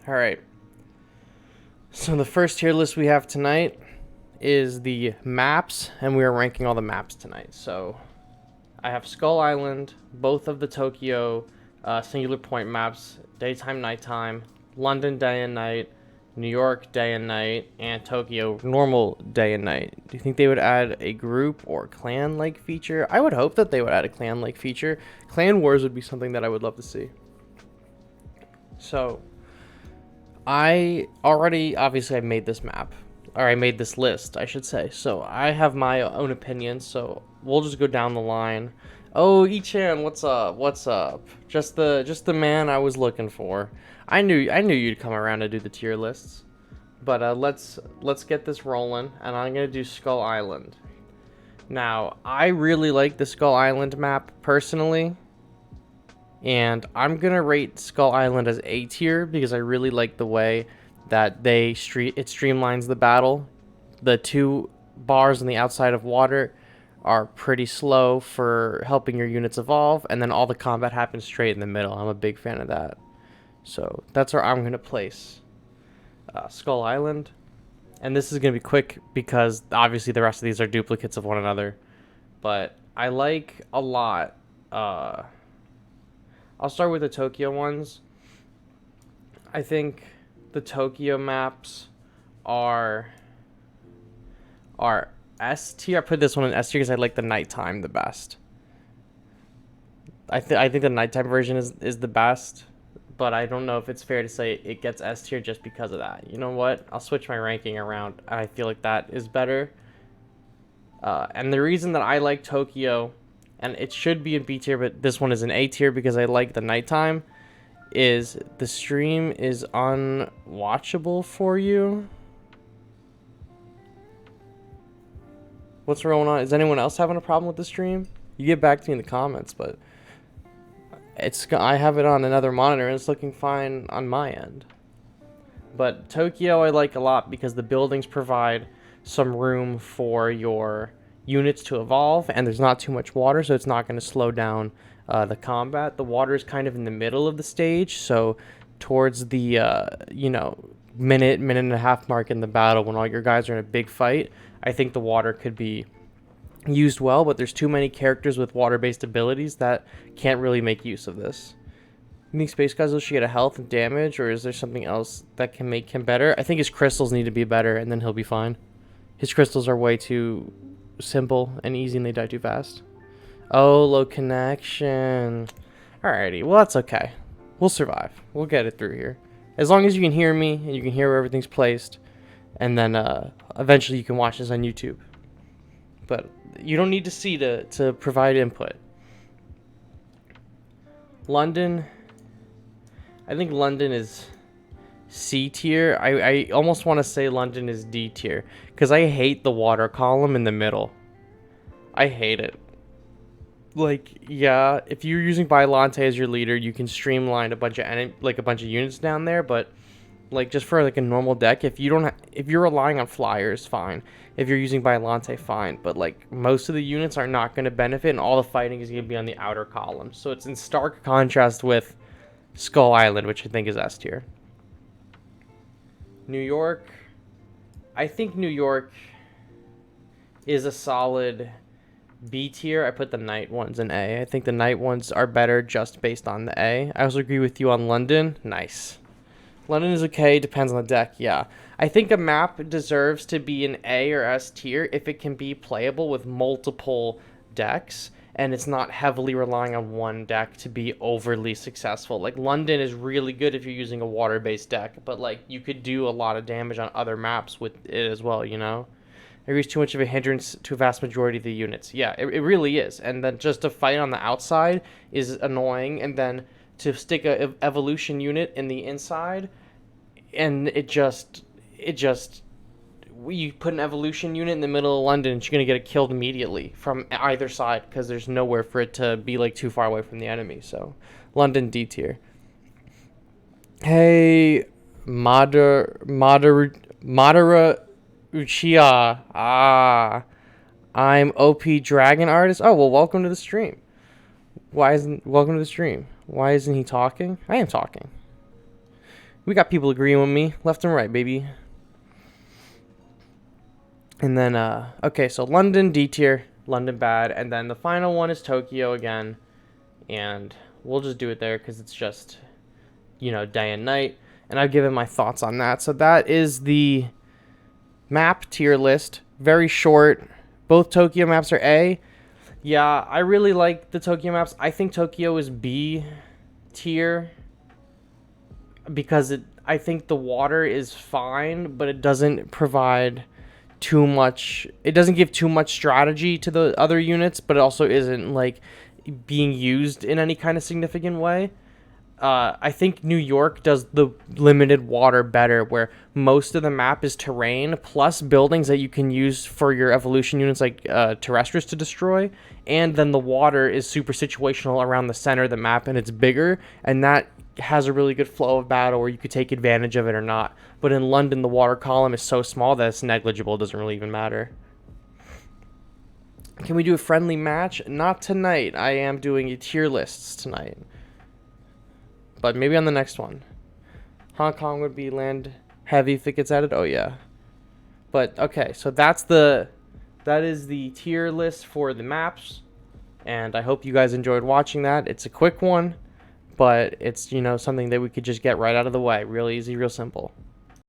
All right. So the first tier list we have tonight is the maps, and we are ranking all the maps tonight. So I have Skull Island, both of the Tokyo singular point maps, daytime, nighttime, London day and night, New York day and night, and Tokyo normal day and night. Do you think they would add a group or clan-like feature? I would hope that they would add a clan-like feature. Clan wars would be something that I would love to see. So I made this map, or I made this list, I should say. So I have my own opinions, so we'll just go down the line. Oh, Ichan, what's up? What's up? Just the man I was looking for. I knew you'd come around to do the tier lists. But let's get this rolling, and I'm gonna do Skull Island. Now, I really like the Skull Island map personally, and I'm gonna rate Skull Island as A tier because I really like the way that it streamlines the battle. The two bars on the outside of water are pretty slow for helping your units evolve, and then all the combat happens straight in the middle. I'm a big fan of that. So that's where I'm gonna place Skull Island. And this is gonna be quick because obviously the rest of these are duplicates of one another. But I like a lot. I'll start with the Tokyo ones. I think the Tokyo maps are S tier. I put this one in S tier because I like the nighttime the best. I think the nighttime version is the best, but I don't know if it's fair to say it gets S tier just because of that. You know what? I'll switch my ranking around. I feel like that is better. And the reason that I like Tokyo, and it should be in B tier, but this one is an A tier because I like the nighttime, is the stream is unwatchable for you. What's going on? Is anyone else having a problem with the stream? You get back to me in the comments, but I have it on another monitor and it's looking fine on my end. But Tokyo I like a lot because the buildings provide some room for your units to evolve, and there's not too much water, so it's not going to slow down the combat. The water is kind of in the middle of the stage, so towards the minute and a half mark in the battle when all your guys are in a big fight, I think the water could be used well, but there's too many characters with water-based abilities that can't really make use of this. You think Space Godzilla should get a health and damage, or is there something else that can make him better? I think his crystals need to be better, and then he'll be fine. His crystals are way too simple and easy, and they die too fast. Oh, low connection. Alrighty, well, that's okay. We'll survive. We'll get it through here. As long as you can hear me, and you can hear where everything's placed, and then eventually you can watch this on YouTube. But you don't need to see to provide input. London. I think London is C tier. I almost want to say London is D tier because I hate the water column in the middle. I hate it. Like, yeah, if you're using Bylante as your leader, you can streamline a bunch of units down there, but like just for like a normal deck, if you're relying on flyers, fine. If you're using Bylante, fine. But like most of the units are not going to benefit, and all the fighting is going to be on the outer column. So it's in stark contrast with Skull Island, which I think is S tier. New York. I think New York is a solid B tier. I put the night ones in A. I think the night ones are better just based on the A. I also agree with you on London. Nice. London is okay, depends on the deck, yeah. I think a map deserves to be an A or S tier if it can be playable with multiple decks, and it's not heavily relying on one deck to be overly successful. Like, London is really good if you're using a water-based deck, but, like, you could do a lot of damage on other maps with it as well, you know? It is too much of a hindrance to a vast majority of the units. Yeah, it really is. And then just to fight on the outside is annoying, and then to stick a evolution unit in the inside, and you put an evolution unit in the middle of London, and you're going to get it killed immediately from either side because there's nowhere for it to be like too far away from the enemy. So London D tier. Hey, Madara Uchiha. I'm OP Dragon Artist. Oh, well, welcome to the stream. Welcome to the stream. Why isn't he talking? I am talking. We got people agreeing with me, left and right, baby. And then, okay, so London, D tier, London bad. And then the final one is Tokyo again. And we'll just do it there because it's just, you know, day and night. And I've given my thoughts on that. So that is the map tier list. Very short. Both Tokyo maps are A. Yeah, I really like the Tokyo maps. I think Tokyo is B tier because I think the water is fine, but it doesn't provide too much. It doesn't give too much strategy to the other units, but it also isn't like being used in any kind of significant way. I think New York does the limited water better, where most of the map is terrain plus buildings that you can use for your evolution units like terrestrials to destroy, and then the water is super situational around the center of the map, and it's bigger, and that has a really good flow of battle where you could take advantage of it or not. But in London, the water column is so small that it's negligible. It doesn't really even matter. Can we do a friendly match? Not tonight. I am doing a tier lists tonight. But maybe on the next one. Hong Kong would be land heavy if it gets added. Oh, yeah. But, okay. So that is the tier list for the maps. And I hope you guys enjoyed watching that. It's a quick one. But it's, you know, something that we could just get right out of the way. Real easy, real simple.